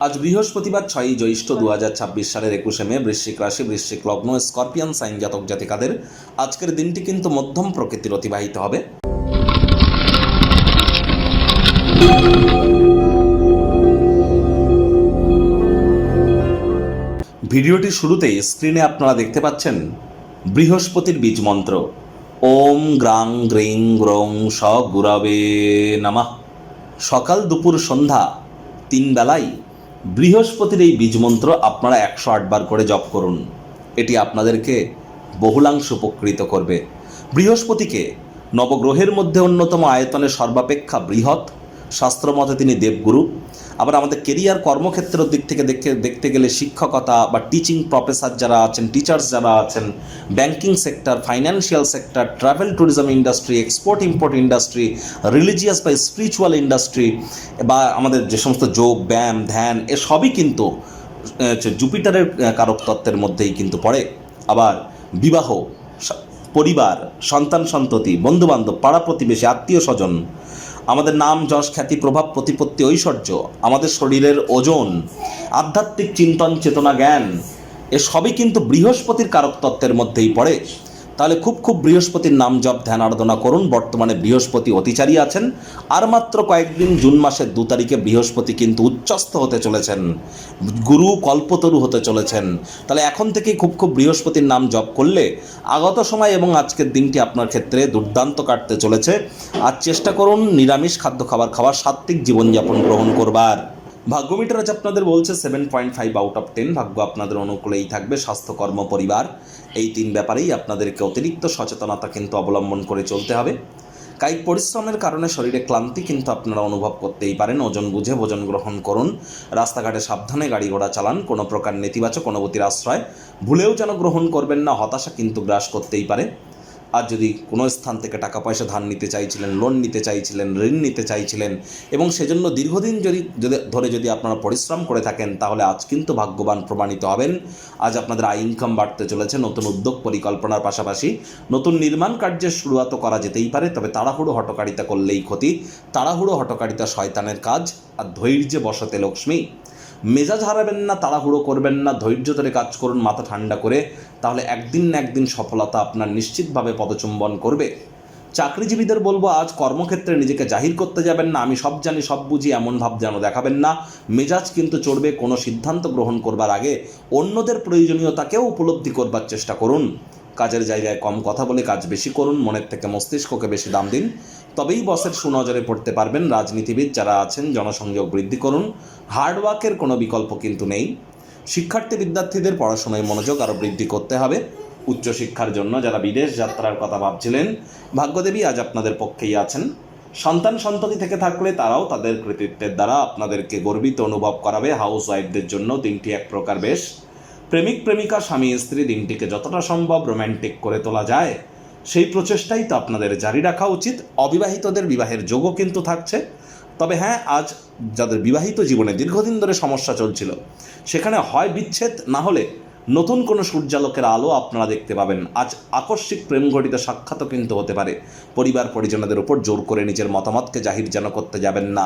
আজ বৃহস্পতিবার 6ই জ্যৈষ্ঠ 2026 সালের 21শে মে বৃশ্চিক রাশি, বৃশ্চিক লগ্ন, স্করপিয়ান সাইন জাতক জাতিকাদের আজকের দিনটি কিন্তু মধ্যম প্রকৃতির অতিবাহিত হবে। ভিডিওটির শুরুতেই স্ক্রিনে আপনারা দেখতে পাচ্ছেন বৃহস্পতির বীজ মন্ত্র ওম গ্রাং গ্রিং গ্রং স গুরবে নমঃ। সকাল দুপুর সন্ধ্যা 3 বেলায় বৃহস্পতির এই বীজমন্ত্র আপনারা 108 বার করে জপ করুন। এটি আপনাদেরকে বহুলাংশ উপকৃত করবে। বৃহস্পতিকে নবগ্রহের মধ্যে অন্যতম আয়তনে সর্বাপেক্ষা বৃহৎ, শাস্ত্রমতে তিনি দেবগুরু। আবার আমাদের কেরিয়ার কর্মক্ষেত্রের দিক থেকে দেখতে গেলে শিক্ষকতা বা টিচিং প্রফেসর যারা আছেন, টিচার্স যারা আছেন, banking sector, financial sector, travel tourism industry, export import industry, religious বা স্পিরিচুয়াল ইন্ডাস্ট্রি বা আমাদের যে সমস্ত যোগ ব্যায়াম ধ্যান এসবই কিন্তু জুপিটারের কারক তত্ত্বের মধ্যেই কিন্তু পড়ে। আবার বিবাহ, পরিবার, সন্তান সন্ততি, বন্ধুবান্ধব, পাড়া প্রতিবেশী, আত্মীয় স্বজন, আমাদের নাম যশ খ্যাতি প্রভাব প্রতিপত্তি ঐশ্বর্য, আমাদের শরীরের ওজন, আধ্যাত্মিক চিন্তন চেতনা জ্ঞান এসবই কিন্তু বৃহস্পতির কারক তত্ত্বের মধ্যেই পড়ে। তাহলে খুব বৃহস্পতির নাম জপ ধ্যান আরাধনা করুন। বর্তমানে বৃহস্পতি অতিচারী আছেন, আর মাত্র কয়েকদিন জুন মাসের 2 তারিখে বৃহস্পতি কিন্তু উচ্চস্থ হতে চলেছেন, গুরু কল্পতরু হতে চলেছেন। তাহলে এখন থেকেই খুব বৃহস্পতির নাম জপ করলে আগত সময় এবং আজকের দিনটি আপনার ক্ষেত্রে দুর্দান্ত কাটতে চলেছে। আজ চেষ্টা করুন নিরামিষ খাদ্য খাবার সাত্ত্বিক জীবনযাপন গ্রহণ করবার। ভাগ্য মিটার আজ আপনাদের বলছে 7.5 আউট অফ 10। ভাগ্য আপনাদের অনুকূলেই থাকবে। স্বাস্থ্য, কর্ম, পরিবার এই 3 ব্যাপারেই আপনাদেরকে অতিরিক্ত সচেতনতা কিন্তু অবলম্বন করে চলতে হবে। কায়িক পরিশ্রমের কারণে শরীরে ক্লান্তি কিন্তু আপনারা অনুভব করতেই পারেন। ওজন বুঝে ভোজন গ্রহণ করুন। রাস্তাঘাটে সাবধানে গাড়ি ঘোড়া চালান। কোনো প্রকার নেতিবাচক অনুভূতির আশ্রয় ভুলেও যেন গ্রহণ করবেন না। হতাশা কিন্তু গ্রাস করতেই পারে। আর যদি কোনো স্থান থেকে টাকা পয়সা ধার নিতে চাইছিলেন, লোন নিতে চাইছিলেন, ঋণ নিতে চাইছিলেন এবং সেজন্য দীর্ঘদিন যদি আপনারা পরিশ্রম করে থাকেন, তাহলে আজ কিন্তু ভাগ্যবান প্রমাণিত হবেন। আজ আপনাদের আয় ইনকাম বাড়তে চলেছে। নতুন উদ্যোগ পরিকল্পনার পাশাপাশি নতুন নির্মাণ কার্যের শুরুয়াতও করা যেতেই পারে। তবে তাড়াহুড়ো হঠকারিতা করলেই ক্ষতি। তাড়াহুড়ো হঠকারিতা শয়তানের কাজ, আর ধৈর্যে বসতে লক্ষ্মী। মেজাজ হারাবেন না, তাড়াহুড়ো করবেন না, ধৈর্য ধরে কাজ করুন মাথা ঠান্ডা করে। তাহলে একদিন না একদিন সফলতা আপনার নিশ্চিতভাবে পদচুম্বন করবে। চাকরিজীবীদের বলবো, আজ কর্মক্ষেত্রে নিজেকে জাহির করতে যাবেন না। আমি সব জানি সব বুঝি এমন ভাব যেন দেখাবেন না। মেজাজ কিন্তু চড়বে। কোনো সিদ্ধান্ত গ্রহণ করবার আগে অন্যদের প্রয়োজনীয়তাকেও উপলব্ধি করবার চেষ্টা করুন। কাজের জায়গায় কম কথা বলে কাজ বেশি করুন। মনের থেকে মস্তিষ্ককে বেশি দাম দিন, তবেই বসের সুনজরে পড়তে পারবেন। রাজনীতিবিদ যারা আছেন জনসংযোগ বৃদ্ধি করুন। হার্ডওয়ার্কের কোনো বিকল্প কিন্তু নেই। শিক্ষার্থী বিদ্যার্থীদের পড়াশোনায় মনোযোগ আরও বৃদ্ধি করতে হবে। উচ্চশিক্ষার জন্য যারা বিদেশ যাত্রার কথা ভাবছিলেন, ভাগ্যদেবী আজ আপনাদের পক্ষেই আছেন। সন্তান সন্ততি থেকে থাকলে তারাও তাদের কৃতিত্বের দ্বারা আপনাদেরকে গর্বিত অনুভব করাবে। হাউস ওয়াইফদের জন্য দিনটি এক প্রকার বেশ। প্রেমিক প্রেমিকা স্বামী স্ত্রী দিনটিকে যতটা সম্ভব রোম্যান্টিক করে তোলা যায় সেই প্রচেষ্টাই তো আপনাদের জারি রাখা উচিত। অবিবাহিতদের বিবাহের যোগও কিন্তু থাকছে। তবে হ্যাঁ, আজ যাদের বিবাহিত জীবনে দীর্ঘদিন ধরে সমস্যা চলছিল, সেখানে হয় বিচ্ছেদ, না হলে নতুন কোনো সূর্যালোকের আলো আপনারা দেখতে পাবেন। আজ আকস্মিক প্রেম ঘটিত সাক্ষাৎও কিন্তু হতে পারে। পরিবার পরিজনদের উপর জোর করে নিজের মতামতকে জাহির যেন করতে যাবেন না।